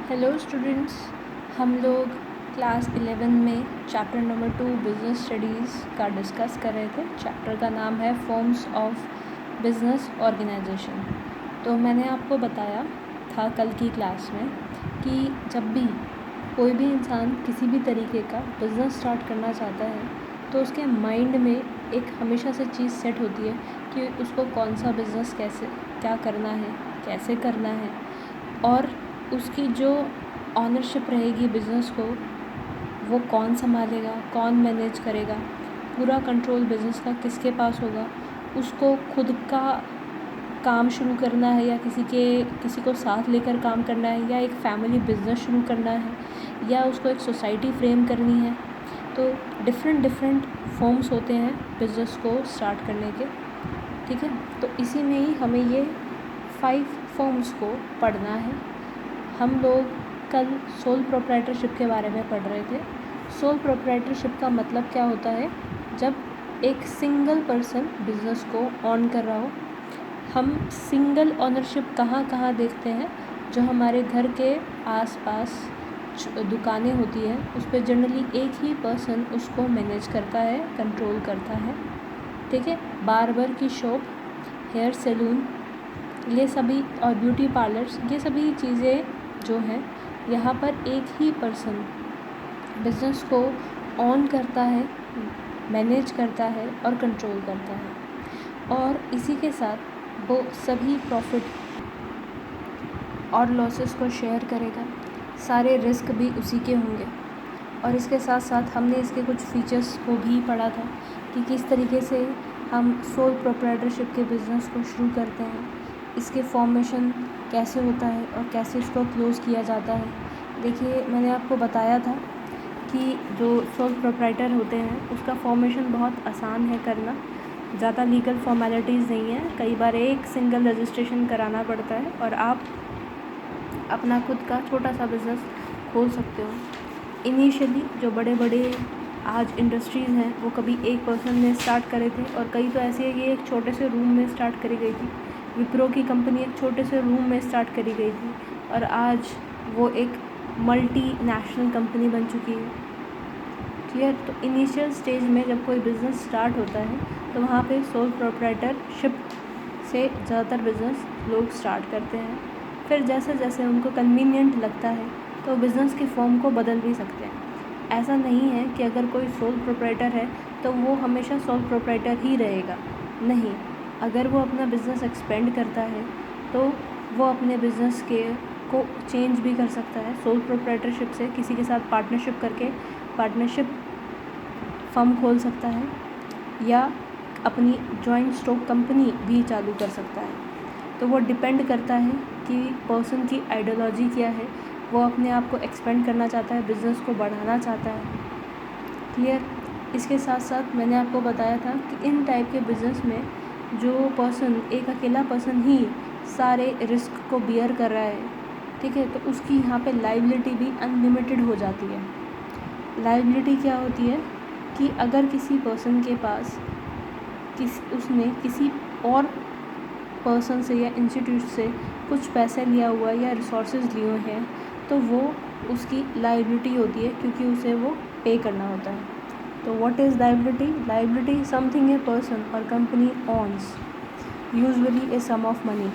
Hello students, हम लोग class 11 में चैप्टर नंबर 2 बिज़नेस स्टडीज़ का डिस्कस कर रहे थे। चैप्टर का नाम है फॉर्म्स ऑफ बिज़नेस ऑर्गेनाइजेशन। तो मैंने आपको बताया था कल की क्लास में कि जब भी कोई भी इंसान किसी भी तरीके का बिज़नेस स्टार्ट करना चाहता है तो उसके माइंड में एक हमेशा से चीज़ सेट होती है कि उसको कौन सा बिज़नेस कैसे क्या करना है, कैसे करना है, और उसकी जो ऑनरशिप रहेगी बिज़नेस को वो कौन संभालेगा, कौन मैनेज करेगा, पूरा कंट्रोल बिज़नेस का किसके पास होगा, उसको खुद का काम शुरू करना है या किसी को साथ लेकर काम करना है, या एक फैमिली बिज़नेस शुरू करना है, या उसको एक सोसाइटी फ्रेम करनी है। तो डिफरेंट फॉर्म्स होते हैं बिज़नेस को स्टार्ट करने के, ठीक है। तो इसी में ही हमें ये 5 फॉर्म्स को पढ़ना है। हम लोग कल सोल प्रोप्राइटरशिप के बारे में पढ़ रहे थे। सोल प्रोप्राइटरशिप का मतलब क्या होता है? जब एक सिंगल पर्सन बिज़नेस को ऑन कर रहा हो। हम सिंगल ऑनरशिप कहाँ कहाँ देखते हैं? जो हमारे घर के आसपास दुकानें होती है उस पर जनरली एक ही पर्सन उसको मैनेज करता है, कंट्रोल करता है, ठीक है। बार्बर की शॉप, हेयर सैलून, ये सभी, और ब्यूटी पार्लर्स, ये सभी चीज़ें जो हैं यहाँ पर एक ही पर्सन बिज़नेस को ऑन करता है, मैनेज करता है और कंट्रोल करता है। और इसी के साथ वो सभी प्रॉफिट और लॉसेस को शेयर करेगा, सारे रिस्क भी उसी के होंगे। और इसके साथ साथ हमने इसके कुछ फीचर्स को भी पढ़ा था कि किस तरीके से हम सोल प्रोप्राइटरशिप के बिज़नेस को शुरू करते हैं, इसके फॉर्मेशन कैसे होता है और कैसे इसको क्लोज़ किया जाता है। देखिए, मैंने आपको बताया था कि जो सोल प्रोप्राइटर होते हैं उसका फॉर्मेशन बहुत आसान है करना, ज़्यादा लीगल फॉर्मेलिटीज़ नहीं है। कई बार एक सिंगल रजिस्ट्रेशन कराना पड़ता है और आप अपना खुद का छोटा सा बिज़नेस खोल सकते हो। इनिशियली जो बड़े बड़े आज इंडस्ट्रीज़ हैं वो कभी एक पर्सन ने स्टार्ट करे थे, और कई तो ऐसे है कि एक छोटे से रूम में स्टार्ट करी गई थी। विप्रो की कंपनी एक छोटे से रूम में स्टार्ट करी गई थी और आज वो एक मल्टी नेशनल कंपनी बन चुकी है, क्लियर। तो इनिशियल स्टेज में जब कोई बिज़नेस स्टार्ट होता है तो वहाँ पे सोल प्रोप्राइटरशिप से ज़्यादातर बिज़नेस लोग स्टार्ट करते हैं। फिर जैसे जैसे उनको कन्वीनियंट लगता है तो बिज़नेस की फॉर्म को बदल भी सकते हैं। ऐसा नहीं है कि अगर कोई सोल प्रोप्राइटर है तो वो हमेशा सोल प्रोप्राइटर ही रहेगा, नहीं। अगर वो अपना बिज़नेस एक्सपेंड करता है तो वो अपने बिज़नेस को चेंज भी कर सकता है। सोल प्रोप्राइटरशिप से किसी के साथ पार्टनरशिप करके पार्टनरशिप फर्म खोल सकता है, या अपनी जॉइंट स्टॉक कंपनी भी चालू कर सकता है। तो वो डिपेंड करता है कि पर्सन की आइडियोलॉजी क्या है। वो अपने आप को एक्सपेंड करना चाहता है, बिज़नेस को बढ़ाना चाहता है, क्लियर। इसके साथ साथ मैंने आपको बताया था कि इन टाइप के बिज़नेस में जो पर्सन, एक अकेला पर्सन ही सारे रिस्क को बियर कर रहा है, ठीक है, तो उसकी यहाँ पे लायबिलिटी भी अनलिमिटेड हो जाती है। लायबिलिटी क्या होती है कि अगर किसी पर्सन के पास उसने किसी और पर्सन से या इंस्टीट्यूट से कुछ पैसे लिया हुआ या रिसोर्सेज लिए हुए हैं तो वो उसकी लायबिलिटी होती है, क्योंकि उसे वो पे करना होता है। तो what is liability? Liability something a person और company owns, usually a sum of money.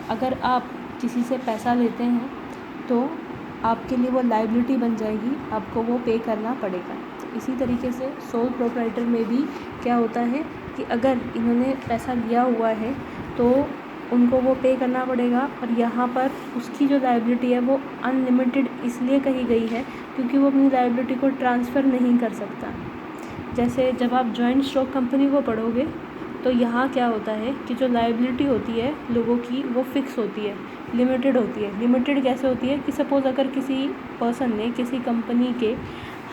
अगर आप किसी से पैसा लेते हैं तो आपके लिए वो लायबिलिटी बन जाएगी, आपको वो पे करना पड़ेगा। तो इसी तरीके से सोल प्रोप्राइटर में भी क्या होता है कि अगर इन्होंने पैसा लिया हुआ है तो उनको वो पे करना पड़ेगा, और यहाँ पर उसकी जो लायबिलिटी है वो अनलिमिटेड इसलिए कही गई है क्योंकि वो अपनी लायबिलिटी को ट्रांसफ़र नहीं कर सकता। जैसे जब आप जॉइंट स्टॉक कंपनी को पढ़ोगे तो यहाँ क्या होता है कि जो लायबिलिटी होती है लोगों की वो फिक्स होती है, लिमिटेड होती है। लिमिटेड कैसे होती है कि सपोज़ अगर किसी पर्सन ने किसी कंपनी के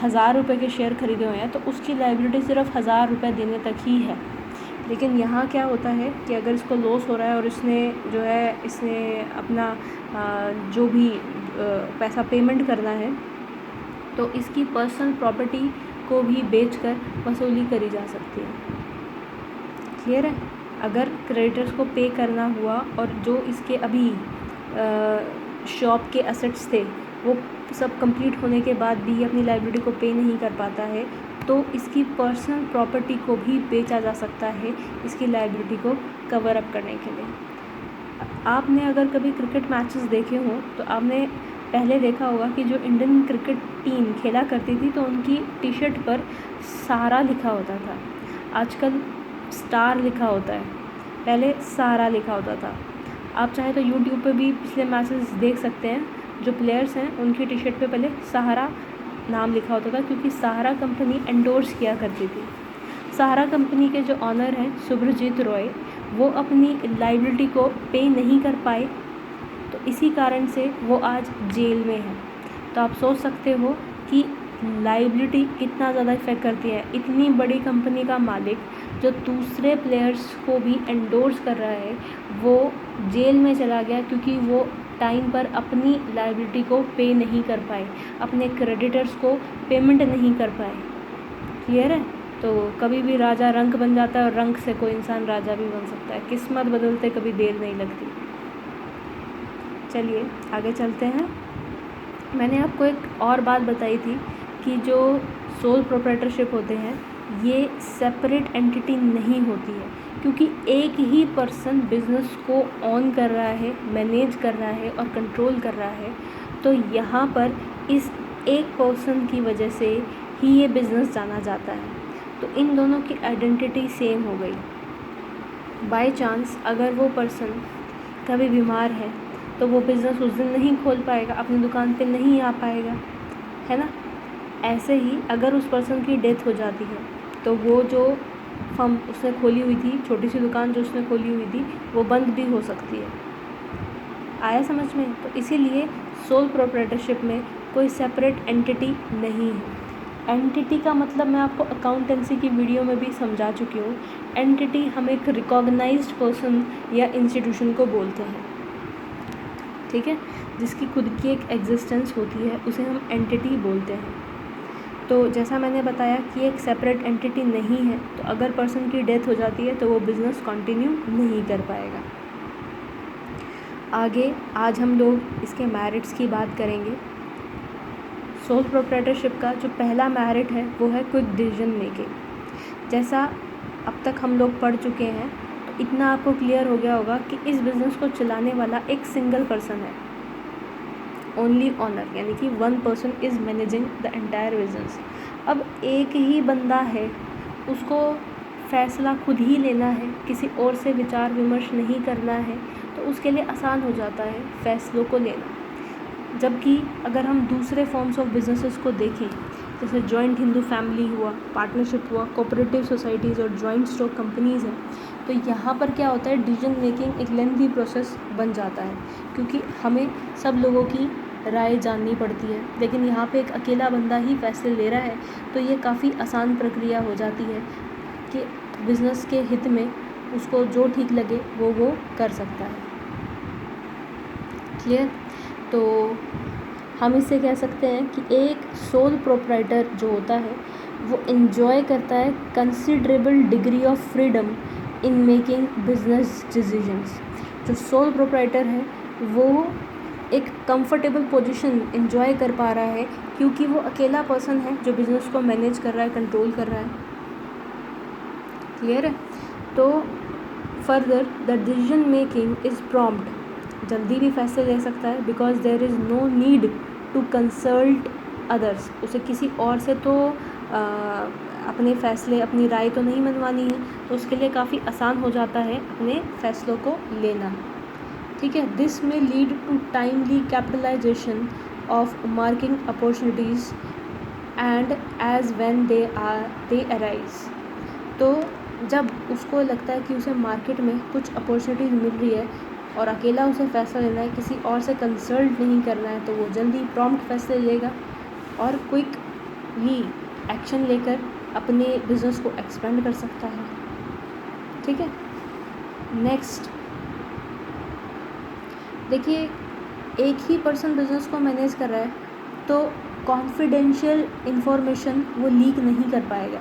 1000 रुपये के शेयर खरीदे हुए हैं तो उसकी लायबिलिटी सिर्फ 1000 रुपये देने तक ही है। लेकिन यहाँ क्या होता है कि अगर इसको लॉस हो रहा है और इसने अपना जो भी पैसा पेमेंट करना है तो इसकी पर्सनल प्रॉपर्टी को भी बेचकर वसूली करी जा सकती है, क्लियर है। अगर क्रेडिटर्स को पे करना हुआ और जो इसके अभी शॉप के असेट्स थे वो सब कंप्लीट होने के बाद भी अपनी लाइबिलिटी को पे नहीं कर पाता है, तो इसकी पर्सनल प्रॉपर्टी को भी बेचा जा सकता है इसकी लाइबिलिटी को कवर अप करने के लिए। आपने अगर कभी क्रिकेट मैचेस देखे हों तो आपने पहले देखा होगा कि जो इंडियन क्रिकेट टीम खेला करती थी तो उनकी टी शर्ट पर सारा लिखा होता था। आजकल स्टार लिखा होता है, पहले सारा लिखा होता था। आप चाहे तो यूट्यूब पे भी पिछले मैचेस देख सकते हैं, जो प्लेयर्स हैं उनकी टी शर्ट पे पहले सहारा नाम लिखा होता था, क्योंकि सहारा कंपनी एंडोर्स किया करती थी। सहारा कंपनी के जो ऑनर हैं सुब्रजीत रॉय, वो अपनी लाइबिलिटी को पे नहीं कर पाए, तो इसी कारण से वो आज जेल में है। तो आप सोच सकते हो कि लाइबिलिटी कितना ज़्यादा इफ़ेक्ट करती है। इतनी बड़ी कंपनी का मालिक जो दूसरे प्लेयर्स को भी एंडोर्स कर रहा है, वो जेल में चला गया क्योंकि वो टाइम पर अपनी लाइबिलिटी को पे नहीं कर पाए, अपने क्रेडिटर्स को पेमेंट नहीं कर पाए। क्लियर है? तो कभी भी राजा रंक बन जाता है और रंक से कोई इंसान राजा भी बन सकता है। किस्मत बदलते कभी देर नहीं लगती। चलिए आगे चलते हैं। मैंने आपको एक और बात बताई थी कि जो सोल प्रोप्राइटरशिप होते हैं ये सेपरेट एंटिटी नहीं होती है, क्योंकि एक ही पर्सन बिज़नेस को ऑन कर रहा है, मैनेज कर रहा है और कंट्रोल कर रहा है। तो यहाँ पर इस एक पर्सन की वजह से ही ये बिज़नेस जाना जाता है। तो इन दोनों की आइडेंटिटी सेम हो गई। बाय चांस अगर वो पर्सन कभी बीमार है तो वो बिज़नेस उस दिन नहीं खोल पाएगा, अपनी दुकान पे नहीं आ पाएगा, है ना। ऐसे ही अगर उस पर्सन की डेथ हो जाती है तो वो जो फर्म उसने खोली हुई थी, छोटी सी दुकान जो उसने खोली हुई थी, वो बंद भी हो सकती है। आया समझ में? तो इसीलिए सोल प्रोप्राइटरशिप में कोई सेपरेट एंटिटी नहीं है। एंटिटी का मतलब मैं आपको अकाउंटेंसी की वीडियो में भी समझा चुकी हूँ। एंटिटी हम एक रिकॉग्नाइज्ड पर्सन या इंस्टीट्यूशन को बोलते हैं, ठीक है, जिसकी खुद की एक एग्जिस्टेंस होती है, उसे हम एंटिटी बोलते हैं। तो जैसा मैंने बताया कि एक सेपरेट एंटिटी नहीं है, तो अगर पर्सन की डेथ हो जाती है तो वो बिज़नेस कंटिन्यू नहीं कर पाएगा। आगे आज हम लोग इसके मेरिट्स की बात करेंगे। सोल प्रोप्राइटरशिप का जो पहला मेरिट है वो है क्विक डिसीजन मेकिंग। जैसा अब तक हम लोग पढ़ चुके हैं, तो इतना आपको क्लियर हो गया होगा कि इस बिज़नेस को चलाने वाला एक सिंगल पर्सन है, ओनली ऑनर, यानी कि one person is managing the entire business. अब एक ही बंदा है, उसको फैसला खुद ही लेना है, किसी और से विचार विमर्श नहीं करना है, तो उसके लिए आसान हो जाता है फैसलों को लेना। जबकि अगर हम दूसरे फॉर्म्स ऑफ बिजनेसेस को देखें, जैसे जॉइंट हिंदू फैमिली हुआ, पार्टनरशिप हुआ, कोऑपरेटिव सोसाइटीज़ और जॉइंट स्टॉक कंपनीज़ हैं, तो यहाँ पर क्या होता है, डिसीजन मेकिंग एक लेंथी प्रोसेस बन जाता है, क्योंकि हमें सब लोगों की राय जाननी पड़ती है। लेकिन यहाँ पे एक अकेला बंदा ही फैसले ले रहा है, तो ये काफ़ी आसान प्रक्रिया हो जाती है कि बिज़नेस के हित में उसको जो ठीक लगे वो कर सकता है। क्लियर? तो हम इससे कह सकते हैं कि एक सोल प्रोप्राइटर जो होता है वो एंजॉय करता है considerable degree of freedom in making business decisions. जो सोल प्रोप्राइटर है वो एक कंफर्टेबल पोजीशन एंजॉय कर पा रहा है, क्योंकि वो अकेला पर्सन है जो बिज़नेस को मैनेज कर रहा है, कंट्रोल कर रहा है। क्लियर है? तो further the decision making is prompt, जल्दी भी फैसले ले सकता है, because there is no need to consult others. उसे किसी और से तो अपने फैसले, अपनी राय तो नहीं मनवानी है, तो उसके लिए काफ़ी आसान हो जाता है अपने फैसलों को लेना। ठीक है, this may lead to timely capitalization of marketing opportunities and as when they arise. तो जब उसको लगता है कि उसे मार्केट में कुछ अपॉर्चुनिटीज़ मिल रही है और अकेला उसे फ़ैसला लेना है, किसी और से कंसल्ट नहीं करना है, तो वो जल्दी प्रॉम्प्ट फैसले लेगा और क्विकली एक्शन लेकर अपने बिज़नेस को एक्सपेंड कर सकता है। ठीक है, नेक्स्ट देखिए, एक ही पर्सन बिज़नेस को मैनेज कर रहा है तो कॉन्फिडेंशियल इन्फॉर्मेशन वो लीक नहीं कर पाएगा।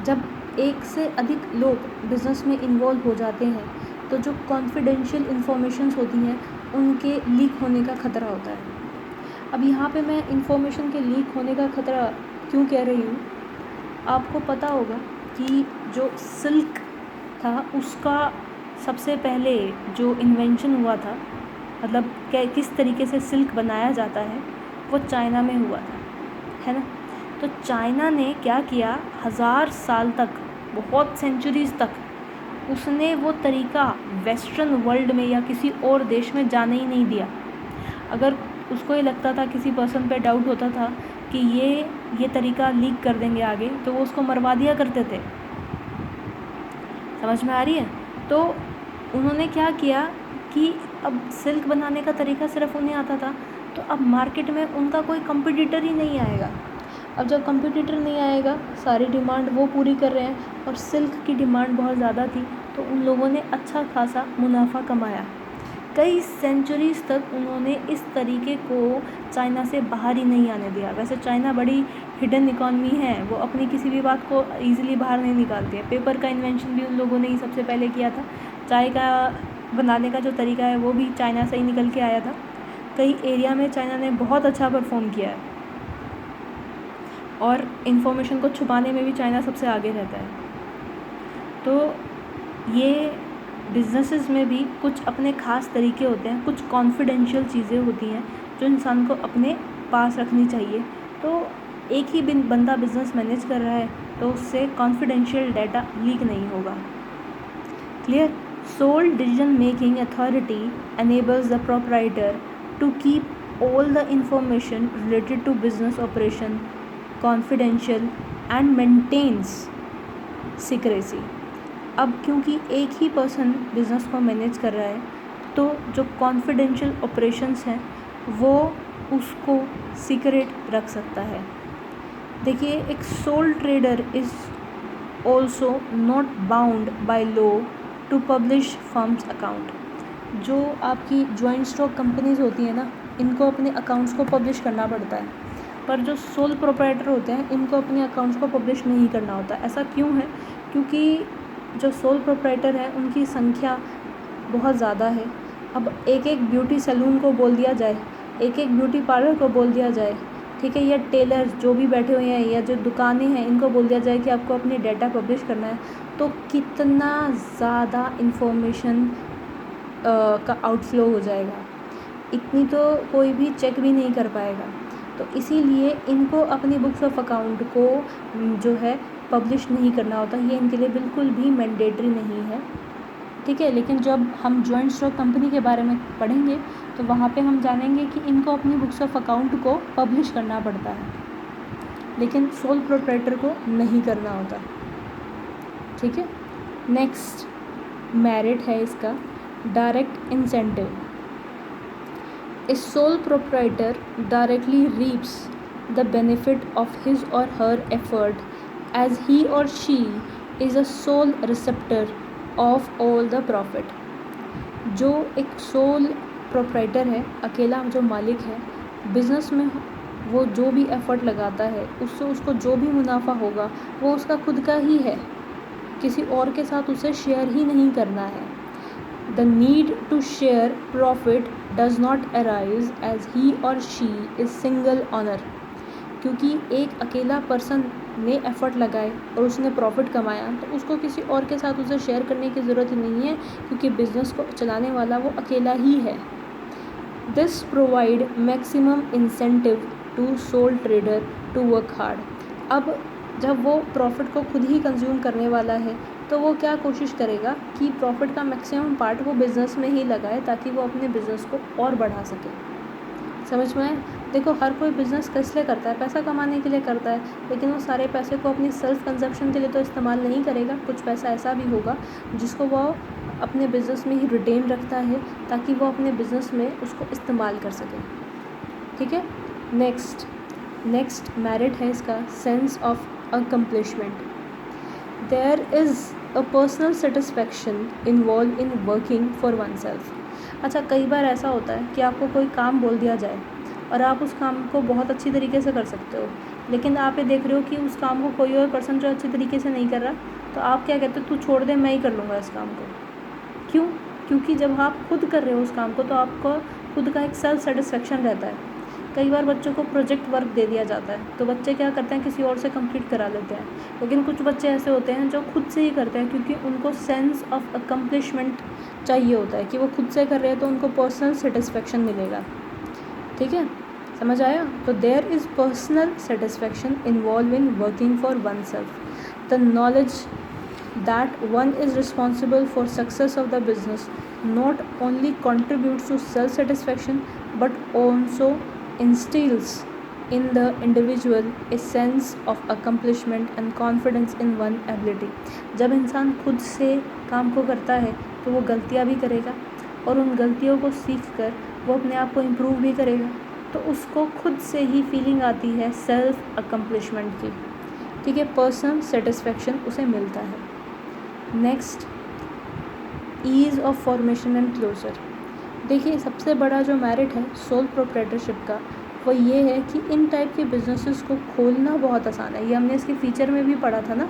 जब एक से अधिक लोग बिज़नेस में इन्वॉल्व हो जाते हैं तो जो कॉन्फिडेंशियल इन्फॉर्मेशंस होती हैं उनके लीक होने का ख़तरा होता है। अब यहाँ पे मैं इंफॉर्मेशन के लीक होने का ख़तरा क्यों कह रही हूँ, आपको पता होगा कि जो सिल्क था उसका सबसे पहले जो इन्वेंशन हुआ था, मतलब किस तरीके से सिल्क बनाया जाता है, वो चाइना में हुआ था, है ना। तो चाइना ने क्या किया, 1000 साल तक, बहुत सेंचुरीज़ तक उसने वो तरीका वेस्टर्न वर्ल्ड में या किसी और देश में जाने ही नहीं दिया। अगर उसको ये लगता था, किसी पर्सन पे डाउट होता था कि ये तरीका लीक कर देंगे आगे, तो वो उसको मरवा दिया करते थे। समझ में आ रही है। तो उन्होंने क्या किया कि अब सिल्क बनाने का तरीका सिर्फ उन्हें आता था, तो अब मार्केट में उनका कोई कंपटीटर ही नहीं आएगा। अब जब कंपटीटर नहीं आएगा, सारी डिमांड वो पूरी कर रहे हैं और सिल्क की डिमांड बहुत ज़्यादा थी, तो उन लोगों ने अच्छा खासा मुनाफा कमाया। कई सेंचुरीज़ तक उन्होंने इस तरीके को चाइना से बाहर ही नहीं आने दिया। वैसे चाइना बड़ी हिडन इकॉनमी है, वो अपनी किसी भी बात को ईज़िली बाहर नहीं निकालती है। पेपर का इन्वेंशन भी उन लोगों ने ही सबसे पहले किया था। चाय का बनाने का जो तरीका है वो भी चाइना से ही निकल के आया था। कई एरिया में चाइना ने बहुत अच्छा परफॉर्म किया है और इन्फॉर्मेशन को छुपाने में भी चाइना सबसे आगे रहता है। तो ये बिजनेसेस में भी कुछ अपने ख़ास तरीके होते हैं, कुछ कॉन्फिडेंशियल चीज़ें होती हैं जो इंसान को अपने पास रखनी चाहिए। तो एक ही बंदा बिज़नेस मैनेज कर रहा है तो उससे कॉन्फिडेंशियल डाटा लीक नहीं होगा। Clear. Sole decision making authority enables the proprietor to keep all the information related to business operation confidential and maintains secrecy। अब क्योंकि एक ही पर्सन बिज़नेस को मैनेज कर रहा है, तो जो कॉन्फिडेंशियल ऑपरेशंस हैं वो उसको सीक्रेट रख सकता है। देखिए, एक sole trader is also not bound by law to publish firms account. जो आपकी जॉइंट स्टॉक कंपनीज होती हैं ना, इनको अपने अकाउंट्स को पब्लिश करना पड़ता है, पर जो सोल प्रोप्राइटर होते हैं इनको अपने अकाउंट्स को पब्लिश नहीं करना होता। ऐसा क्यों है? क्योंकि जो सोल प्रोप्राइटर है उनकी संख्या बहुत ज़्यादा है। अब एक एक ब्यूटी सैलून को बोल दिया जाए, एक एक ब्यूटी पार्लर को बोल दिया जाए, ठीक है, या टेलर जो भी बैठे हुए हैं या जो दुकानें हैं इनको बोल दिया जाए कि आपको अपनी डाटा पब्लिश करना है, तो कितना ज़्यादा इन्फॉर्मेशन का आउटफ्लो हो जाएगा। इतनी तो कोई भी चेक भी नहीं कर पाएगा। तो इसीलिए इनको अपनी बुक्स ऑफ अकाउंट को जो है पब्लिश नहीं करना होता। ये इनके लिए बिल्कुल भी मैंडेटरी नहीं है, ठीक है। लेकिन जब हम जॉइंट स्टॉक कंपनी के बारे में पढ़ेंगे तो वहाँ पे हम जानेंगे कि इनको अपनी बुक्स ऑफ अकाउंट को पब्लिश करना पड़ता है, लेकिन सोल प्रोप्राइटर को नहीं करना होता, ठीक है। नेक्स्ट मेरिट है इसका direct incentive. A sole proprietor directly reaps the benefit of his or her effort as he or she is a sole receptor of all the profit। जो एक सोल प्रोप्राइटर है, अकेला जो मालिक है बिज़नेस में, वो जो भी एफ़र्ट लगाता है उससे उसको जो भी मुनाफा होगा वो उसका खुद का ही है, किसी और के साथ उसे शेयर ही नहीं करना है। The need to share profit does not arise as he or she is single owner। क्योंकि एक अकेला पर्सन ने एफ़र्ट लगाए और उसने प्रॉफिट कमाया तो उसको किसी और के साथ उसे शेयर करने की ज़रूरत नहीं है, क्योंकि बिज़नेस को चलाने वाला वो अकेला ही है। This provide maximum incentive to sole trader to work hard। अब जब वो प्रॉफिट को खुद ही कंज्यूम करने वाला है तो वो क्या कोशिश करेगा कि प्रॉफिट का मैक्सिमम पार्ट वो बिज़नेस में ही लगाए ताकि वो अपने बिज़नेस को और बढ़ा सके। समझ में आए? देखो, हर कोई बिज़नेस किस लिए करता है? पैसा कमाने के लिए करता है, लेकिन वो सारे पैसे को अपनी सेल्फ कंजप्शन के लिए तो इस्तेमाल नहीं करेगा। कुछ पैसा ऐसा भी होगा जिसको वो अपने बिज़नेस में ही रिटेन रखता है ताकि वो अपने बिज़नेस में उसको इस्तेमाल कर सके, ठीक है। नेक्स्ट मेरिट है इसका sense of accomplishment। There is a personal satisfaction involved in working for oneself। अच्छा, कई बार ऐसा होता है कि आपको कोई काम बोल दिया जाए और आप उस काम को बहुत अच्छी तरीके से कर सकते हो, लेकिन आप ये देख रहे हो कि उस काम को कोई और पर्सन जो अच्छी तरीके से नहीं कर रहा, तो आप क्या कहते हो, तू छोड़ दे, मैं ही कर लूँगा इस काम को। क्यों? क्योंकि जब आप खुद कर रहे हो उस काम को तो आपको खुद का एक सेल्फ सेटिस्फेक्शन रहता है। कई बार बच्चों को प्रोजेक्ट वर्क दे दिया जाता है तो बच्चे क्या करते हैं, किसी और से कंप्लीट करा लेते हैं, लेकिन कुछ बच्चे ऐसे होते हैं जो खुद से ही करते हैं क्योंकि उनको सेंस ऑफ अकम्पलिशमेंट चाहिए होता है कि वो खुद से कर रहे हैं तो उनको पर्सनल सेटिस्फेक्शन मिलेगा। ठीक है, समझ आया? तो there is personal satisfaction involving working for one self. The knowledge that one is responsible for success of the business not only contributes to self satisfaction but also instills in the individual a sense of accomplishment and confidence in one ability। जब इंसान खुद से काम को करता है तो वो गलतियाँ भी करेगा और उन गलतियों को सीख कर वो अपने आप को इम्प्रूव भी करेगा, तो उसको खुद से ही फीलिंग आती है सेल्फ अकम्पलिशमेंट की। ठीक है, पर्सनल सेटिस्फेक्शन उसे मिलता है। Next, ease of formation and closure. देखिए, सबसे बड़ा जो मेरिट है सोल प्रोप्राइटरशिप का वो ये है कि इन टाइप के बिजनेसेस को खोलना बहुत आसान है। ये हमने इसके फीचर में भी पढ़ा था ना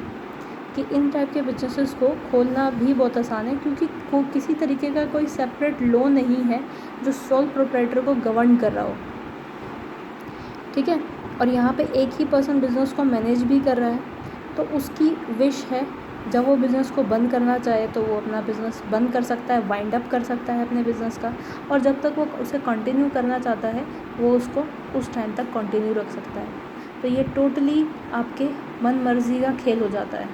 कि इन टाइप के बिजनेसेस को खोलना भी बहुत आसान है क्योंकि किसी तरीके का कोई सेपरेट लॉ नहीं है जो सोल प्रोप्राइटर को गवर्न कर रहा हो। ठीक है, और यहाँ पे एक ही पर्सन बिज़नेस को मैनेज भी कर रहा है, तो उसकी विश है जब वो बिज़नेस को बंद करना चाहे तो वो अपना बिज़नेस बंद कर सकता है, वाइंड अप कर सकता है अपने बिज़नेस का, और जब तक वो उसे कंटिन्यू करना चाहता है वो उसको उस टाइम तक कंटिन्यू रख सकता है। तो ये टोटली आपके मन मर्जी का खेल हो जाता है।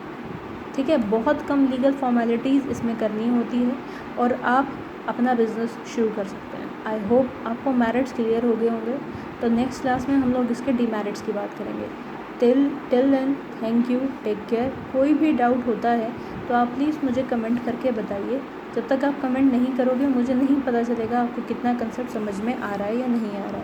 ठीक है, बहुत कम लीगल फॉर्मेलिटीज़ इसमें करनी होती है और आप अपना बिज़नेस शुरू कर सकते हैं। आई होप आपको मेरिट्स क्लियर हो गए होंगे। तो नेक्स्ट क्लास में हम लोग इसके डीमेरिट्स की बात करेंगे। Till then thank you, take care. कोई भी डाउट होता है तो आप प्लीज़ मुझे कमेंट करके बताइए। जब तक आप कमेंट नहीं करोगे मुझे नहीं पता चलेगा आपको कितना कंसेप्ट समझ में आ रहा है या नहीं आ रहा है।